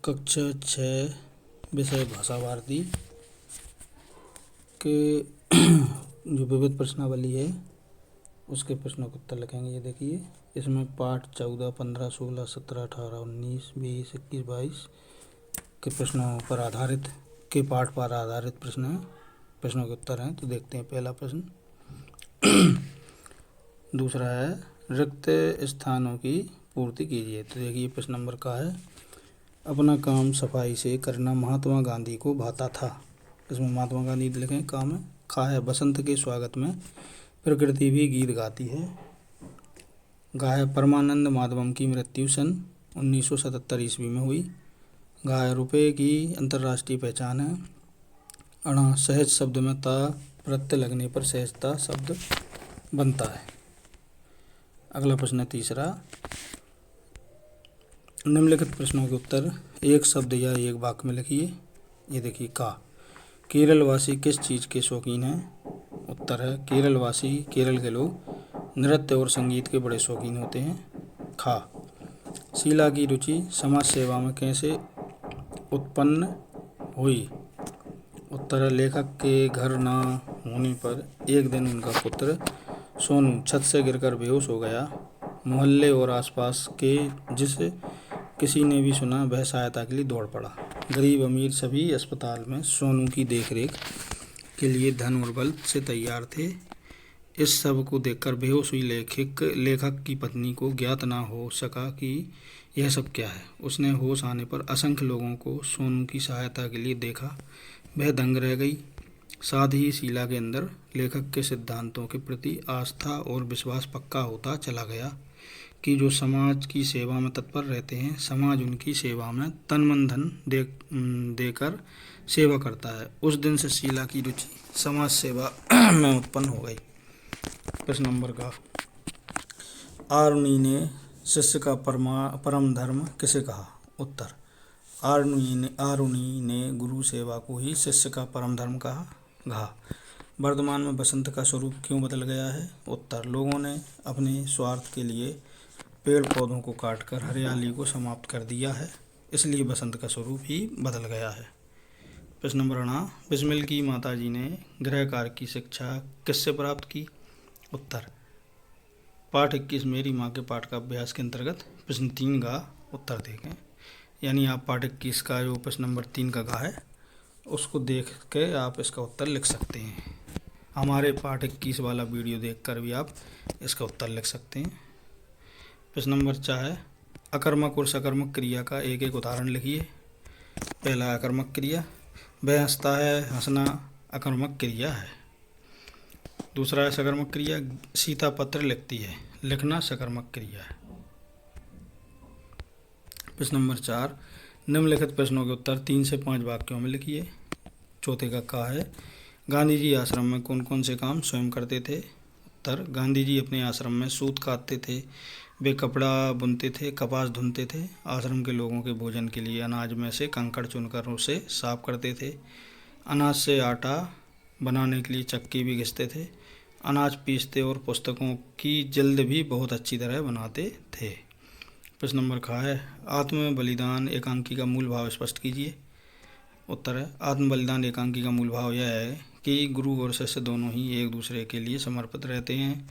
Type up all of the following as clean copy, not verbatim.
कक्षा 6 विषय भाषा भारती के जो विविध प्रश्नावली है उसके प्रश्नों के उत्तर लिखेंगे। ये देखिए, इसमें पाठ 14, 15, 16, 17, 18, 19, 20, 21, 22 के प्रश्नों पर आधारित पाठ पर आधारित प्रश्नों के उत्तर हैं। तो देखते हैं पहला प्रश्न। दूसरा है, रिक्त स्थानों की पूर्ति कीजिए। तो देखिए प्रश्न नंबर का है, अपना काम सफाई से करना महात्मा गांधी को भाता था। इसमें महात्मा गांधी लिखें, काम है। खा है, बसंत के स्वागत में प्रकृति भी गीत गाती है। गा है, परमानंद माधवम की मृत्यु सन 1977 ईस्वी में हुई। गा है, रुपये की अंतर्राष्ट्रीय पहचान है। अणा, सहज शब्द में ता प्रत्यय लगने पर सहजता शब्द बनता है। अगला प्रश्न तीसरा, निम्नलिखित प्रश्नों के उत्तर एक शब्द या एक वाक्य में लिखिए। ये देखिए, का केरलवासी किस चीज़ के शौकीन हैं? उत्तर है, केरलवासी, केरल के लोग नृत्य और संगीत के बड़े शौकीन होते हैं। खा, शीला की रुचि समाज सेवा में कैसे उत्पन्न हुई? उत्तर है, लेखक के घर न होने पर एक दिन उनका पुत्र सोनू छत से गिरकर बेहोश हो गया। मोहल्ले और आसपास के जिस किसी ने भी सुना वह सहायता के लिए दौड़ पड़ा। गरीब अमीर सभी अस्पताल में सोनू की देखरेख के लिए धन और बल से तैयार थे। इस सब को देखकर बेहोश हुई लेखक की पत्नी को ज्ञात ना हो सका कि यह सब क्या है। उसने होश आने पर असंख्य लोगों को सोनू की सहायता के लिए देखा। वह दंग रह गई। साथ ही शीला के अंदर लेखक के सिद्धांतों के प्रति आस्था और विश्वास पक्का होता चला गया कि जो समाज की सेवा में तत्पर रहते हैं, समाज उनकी सेवा में तन मन धन देकर सेवा करता है। उस दिन से शीला की रुचि समाज सेवा में उत्पन्न हो गई। प्रश्न नंबर का, आरुणि ने शिष्य का परम धर्म किसे कहा? उत्तर, आरुणि ने गुरु सेवा को ही शिष्य का परम धर्म कहा। घा, वर्तमान में बसंत का स्वरूप क्यों बदल गया है? उत्तर, लोगों ने अपने स्वार्थ के लिए पेड़ पौधों को काटकर हरियाली को समाप्त कर दिया है, इसलिए बसंत का स्वरूप ही बदल गया है। प्रश्न नंबर 9, बिस्मिल की माताजी ने गृह कार्य की शिक्षा किससे प्राप्त की? उत्तर, पाठ 21 मेरी माँ के पाठ का अभ्यास के अंतर्गत प्रश्न 3 का उत्तर देखें। यानी आप पाठ 21 का जो प्रश्न नंबर 3 का है उसको देख के आप इसका उत्तर लिख सकते हैं। हमारे पाठ 21 वाला वीडियो देखकर भी आप इसका उत्तर लिख सकते हैं। प्रश्न नंबर 4 है, अकर्मक और सकर्मक क्रिया का एक एक उदाहरण लिखिए। पहला, अकर्मक क्रिया, वह हंसता है, हंसना अकर्मक क्रिया है। दूसरा है सकर्मक क्रिया, सीता पत्र लिखती है, लिखना सकर्मक क्रिया है। प्रश्न नंबर 4, निम्नलिखित प्रश्नों के उत्तर 3 से 5 वाक्यों में लिखिए। चौथे का है, गांधी जी आश्रम में कौन कौन से काम स्वयं करते थे? उत्तर, गांधी जी अपने आश्रम में सूत काटते थे, वे कपड़ा बुनते थे, कपास धुनते थे, आश्रम के लोगों के भोजन के लिए अनाज में से कंकड़ चुनकर उसे साफ करते थे, अनाज से आटा बनाने के लिए चक्की भी घिसते थे, अनाज पीसते और पुस्तकों की जल्द भी बहुत अच्छी तरह बनाते थे। प्रश्न नंबर का है, आत्म बलिदान एकांकी का मूल भाव स्पष्ट कीजिए। उत्तर है, आत्म बलिदान एकांकी का मूल भाव यह है कि गुरु और शिष्य दोनों ही एक दूसरे के लिए समर्पित रहते हैं।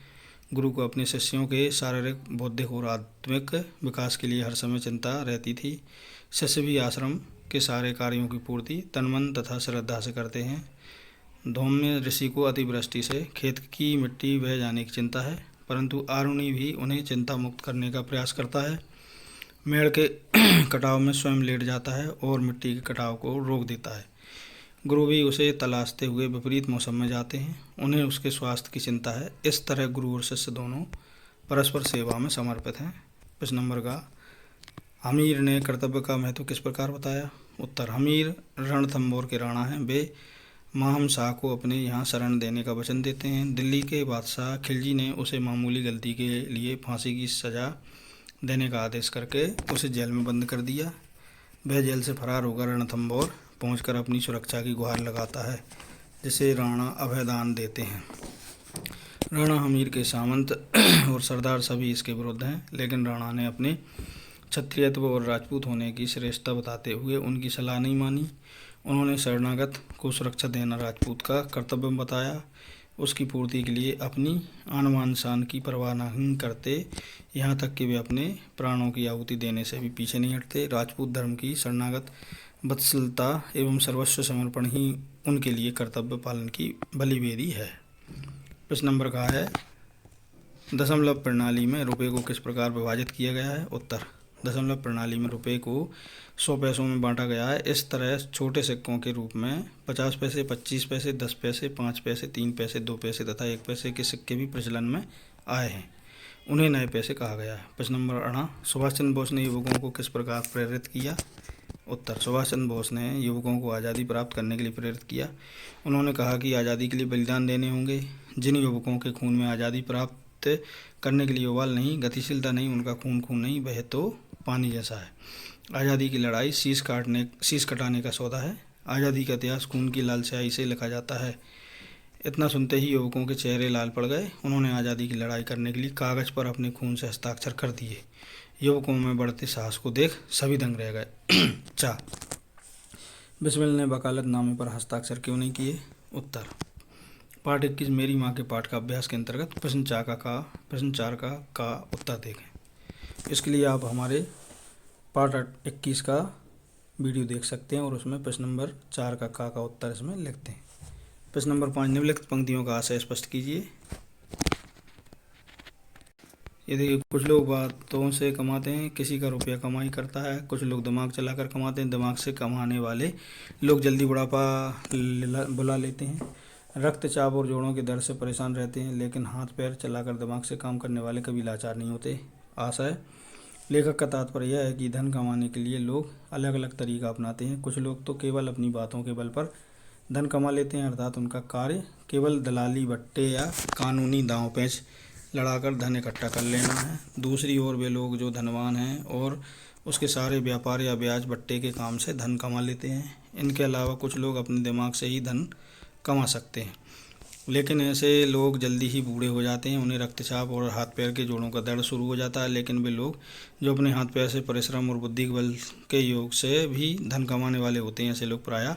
गुरु को अपने शिष्यों के शारीरिक, बौद्धिक और आत्मिक विकास के लिए हर समय चिंता रहती थी। शिष्य भी आश्रम के सारे कार्यों की पूर्ति तन मन तथा श्रद्धा से करते हैं। धौम्य ऋषि को अतिवृष्टि से खेत की मिट्टी बह जाने की चिंता है, परंतु आरुणि भी उन्हें चिंता मुक्त करने का प्रयास करता है। मेड़ के कटाव में स्वयं लेट जाता है और मिट्टी के कटाव को रोक देता है। गुरु भी उसे तलाशते हुए विपरीत मौसम में जाते हैं, उन्हें उसके स्वास्थ्य की चिंता है। इस तरह गुरु और शिष्य दोनों परस्पर सेवा में समर्पित हैं। प्रश्न नंबर का, हमीर ने कर्तव्य का महत्व किस प्रकार बताया? उत्तर, हमीर रणथंभौर के राणा हैं। वे माहम शाह को अपने यहाँ शरण देने का वचन देते हैं। दिल्ली के बादशाह खिलजी ने उसे मामूली गलती के लिए फांसी की सज़ा देने का आदेश करके उसे जेल में बंद कर दिया। वह जेल से फरार होकर रणथंभौर पहुंचकर अपनी सुरक्षा की गुहार लगाता है, जिसे राणा अभयदान देते हैं। राणा हमीर के सामंत और सरदार सभी इसके विरुद्ध हैं, लेकिन राणा ने अपने क्षत्रियत्व और राजपूत होने की श्रेष्ठता बताते हुए उनकी सलाह नहीं मानी। उन्होंने शरणागत को सुरक्षा देना राजपूत का कर्तव्य बताया। उसकी पूर्ति के लिए अपनी आन मान शान की परवाह नहीं करते, यहाँ तक कि वे अपने प्राणों की आहुति देने से भी पीछे नहीं हटते। राजपूत धर्म की शरणागत वत्सलता एवं सर्वस्व समर्पण ही उनके लिए कर्तव्य पालन की बलिवेदी है। प्रश्न नंबर का है, दशमलव प्रणाली में रुपये को किस प्रकार विभाजित किया गया है? उत्तर, दशमलव प्रणाली में रुपये को 100 पैसों में बांटा गया है। इस तरह छोटे सिक्कों के रूप में 50 पैसे, 25 पैसे, 10 पैसे, 5 पैसे, 3 पैसे, 2 पैसे तथा 1 पैसे के सिक्के भी प्रचलन में आए हैं। उन्हें नए पैसे कहा गया है। प्रश्न नंबर 18, सुभाष चंद्र बोस ने युवकों को किस प्रकार प्रेरित किया? उत्तर, सुभाष चंद्र बोस ने युवकों को आज़ादी प्राप्त करने के लिए प्रेरित किया। उन्होंने कहा कि आज़ादी के लिए बलिदान देने होंगे। जिन युवकों के खून में आज़ादी प्राप्त करने के लिए उबाल नहीं, गतिशीलता नहीं, उनका खून खून नहीं, वह तो पानी जैसा है। आज़ादी की लड़ाई शीश कटाने का सौदा है। आज़ादी का इतिहास खून की लाल स्याही से लिखा जाता है। इतना सुनते ही युवकों के चेहरे लाल पड़ गए। उन्होंने आज़ादी की लड़ाई करने के लिए कागज़ पर अपने खून से हस्ताक्षर कर दिए। युवकों में बढ़ते साहस को देख सभी दंग रह गए। 4, बिस्मिल ने वकालतनामे पर हस्ताक्षर क्यों नहीं किए? उत्तर, पाठ 21 मेरी माँ के पाठ का अभ्यास के अंतर्गत प्रश्न 4 का उत्तर देखें। इसके लिए आप हमारे पाठ 21 का वीडियो देख सकते हैं और उसमें प्रश्न नंबर 4 का उत्तर इसमें लिखते हैं। प्रश्न नंबर 5, निम्नलिखित पंक्तियों का आशय स्पष्ट कीजिए। ये देखिए, कुछ लोग बातों से कमाते हैं, किसी का रुपया कमाई करता है। कुछ लोग दिमाग चलाकर कमाते हैं, दिमाग से कमाने वाले लोग जल्दी बुढ़ापा बुला लेते हैं। रक्तचाप और जोड़ों के दर्द से परेशान रहते हैं, लेकिन हाथ पैर चलाकर दिमाग से काम करने वाले कभी लाचार नहीं होते। आशय, लेखक का तात्पर्य यह है कि धन कमाने के लिए लोग अलग अलग तरीका अपनाते हैं। कुछ लोग तो केवल अपनी बातों के बल पर धन कमा लेते हैं, अर्थात उनका कार्य केवल दलाली बट्टे या कानूनी दांव पेच लड़ाकर धन इकट्ठा कर लेना है। दूसरी ओर वे लोग जो धनवान हैं और उसके सारे व्यापार या ब्याज बट्टे के काम से धन कमा लेते हैं। इनके अलावा कुछ लोग अपने दिमाग से ही धन कमा सकते हैं, लेकिन ऐसे लोग जल्दी ही बूढ़े हो जाते हैं। उन्हें रक्तचाप और हाथ पैर के जोड़ों का दर्द शुरू हो जाता है। लेकिन वे लोग जो अपने हाथ पैर से परिश्रम और बुद्धि के बल के योग से भी धन कमाने वाले होते हैं, ऐसे लोग प्रायः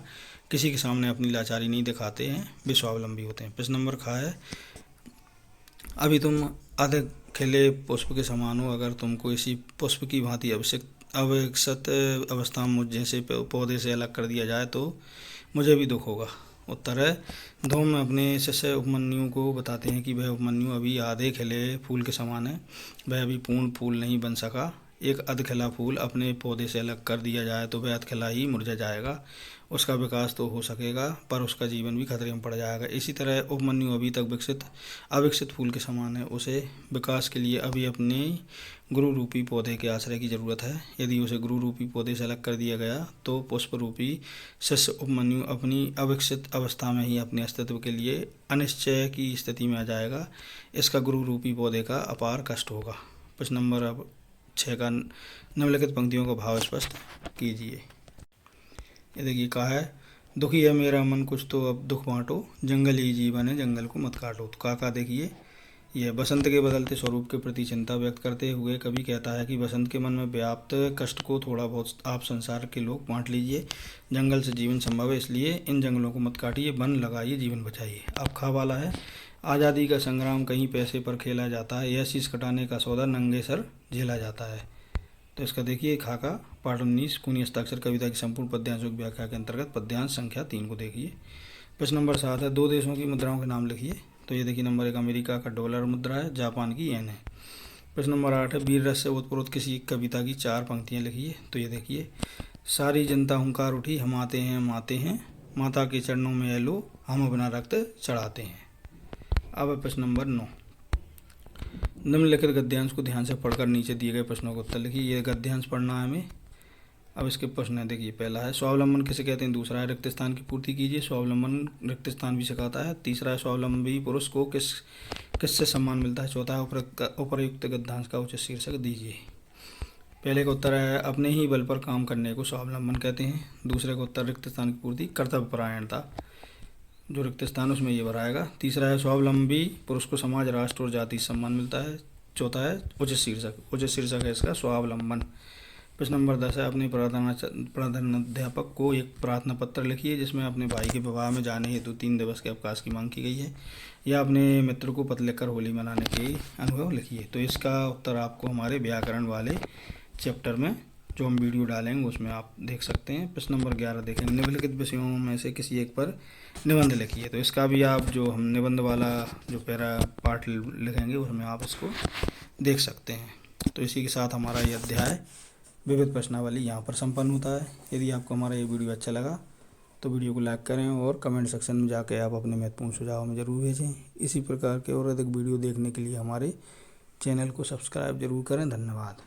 किसी के सामने अपनी लाचारी नहीं दिखाते हैं, वे स्वावलंबी होते हैं। प्रश्न नंबर खा है, अभी तुम आधे खिले पुष्प के समान हो। अगर तुमको इसी पुष्प की भांति अविकसित अवस्था में मुझ जैसे पौधे से अलग कर दिया जाए तो मुझे भी दुख होगा। उत्तर है, धूम अपने शिष्य उपमन्यु को बताते हैं कि वह उपमन्यु अभी आधे खिले फूल के समान है, वह अभी पूर्ण फूल नहीं बन सका। एक अधखिला फूल अपने पौधे से अलग कर दिया जाए तो वह अधखिला ही मुरझा जाएगा। उसका विकास तो हो सकेगा पर उसका जीवन भी खतरे में पड़ जाएगा। इसी तरह उपमन्यु अभी तक अविकसित फूल के समान है। उसे विकास के लिए अभी अपने गुरु रूपी पौधे के आश्रय की जरूरत है। यदि उसे गुरु रूपी पौधे से अलग कर दिया गया तो पुष्प रूपी शिष्य उपमन्यु अपनी अविकसित अवस्था में ही अपने अस्तित्व के लिए अनिश्चय की स्थिति में आ जाएगा। इसका गुरु रूपी पौधे का अपार कष्ट होगा। प्रश्न नंबर 6 का निम्नलिखित पंक्तियों का भाव स्पष्ट कीजिए। ये देखिए, कहा है, दुखी है मेरा मन कुछ तो अब दुख बांटो, जंगल ही जीवन है जंगल को मत काटो। तो काका देखिए, यह बसंत के बदलते स्वरूप के प्रति चिंता व्यक्त करते हुए कवि कहता है कि बसंत के मन में व्याप्त कष्ट को थोड़ा बहुत आप संसार के लोग बांट लीजिए। जंगल से जीवन संभव है, इसलिए इन जंगलों को मत काटिए, वन लगाइए, जीवन बचाइए। अब खा वाला है, आज़ादी का संग्राम कहीं पैसे पर खेला जाता है, यह शीश कटाने का सौदा नंगे सर झेला जाता है। तो इसका देखिए, खाका पाठ 19 खूनी हस्ताक्षर कविता की संपूर्ण पद्यांशों की व्याख्या के अंतर्गत पद्यांश संख्या 3 को देखिए। प्रश्न नंबर 7 है, 2 देशों की मुद्राओं के नाम लिखिए। तो ये देखिए, नंबर 1 अमेरिका का डॉलर मुद्रा है, जापान की येन है। प्रश्न नंबर 8 है, वीर रस से ओतप्रोत किसी कविता की 4 पंक्तियाँ लिखिए। तो ये देखिए, सारी जनता हुंकार उठी, हम आते हैं, माता के चरणों में ये लो, हम अपना रक्त चढ़ाते हैं। अब प्रश्न नंबर 9, निम्नलिखित गद्यांश को ध्यान से पढ़कर नीचे दिए गए प्रश्नों का उत्तर लिखिए। ये गद्यांश पढ़ना है हमें। अब इसके प्रश्न है, देखिए, पहला है स्वावलंबन किसे कहते हैं, दूसरा है रिक्त स्थान की पूर्ति कीजिए, स्वावलंबन रिक्त स्थान भी सिखाता है, तीसरा है स्वावलंबी पुरुष को किससे सम्मान मिलता है, चौथा है उपरयुक्त गद्यांश का उचित शीर्षक दीजिए। पहले का उत्तर है अपने ही बल पर काम करने को स्वावलंबन कहते हैं। दूसरे का उत्तर रिक्त स्थान की पूर्ति कर्तव्यपरायणता, जो रिक्त स्थान उसमें ये भराएगा। तीसरा है स्वावलंबी पुरुष को समाज, राष्ट्र और जाति सम्मान मिलता है। चौथा है उचित शीर्षक है इसका स्वावलंबन। प्रश्न नंबर 10 है, अपने प्रधानाध्यापक को एक प्रार्थना पत्र लिखिए जिसमें अपने भाई के विवाह में जाने हेतु 3 दिवस के अवकाश की मांग की गई है, या अपने मित्र को पत्र लिखकर होली मनाने के अनुभव लिखिए। तो इसका उत्तर आपको हमारे व्याकरण वाले चैप्टर में जो हम वीडियो डालेंगे उसमें आप देख सकते हैं। प्रश्न नंबर 11 देखेंगे, निम्नलिखित विषयों में से किसी एक पर निबंध लिखिए। तो इसका भी आप जो हम निबंध वाला जो पैरा पार्ट लिखेंगे उसमें आप इसको देख सकते हैं। तो इसी के साथ हमारा ये अध्याय विविध प्रश्नावली यहाँ पर संपन्न होता है। यदि आपको हमारा ये वीडियो अच्छा लगा तो वीडियो को लाइक करें और कमेंट सेक्शन में जाकर आप अपने महत्वपूर्ण सुझाव में ज़रूर भेजें। इसी प्रकार के और अधिक वीडियो देखने के लिए हमारे चैनल को सब्सक्राइब जरूर करें। धन्यवाद।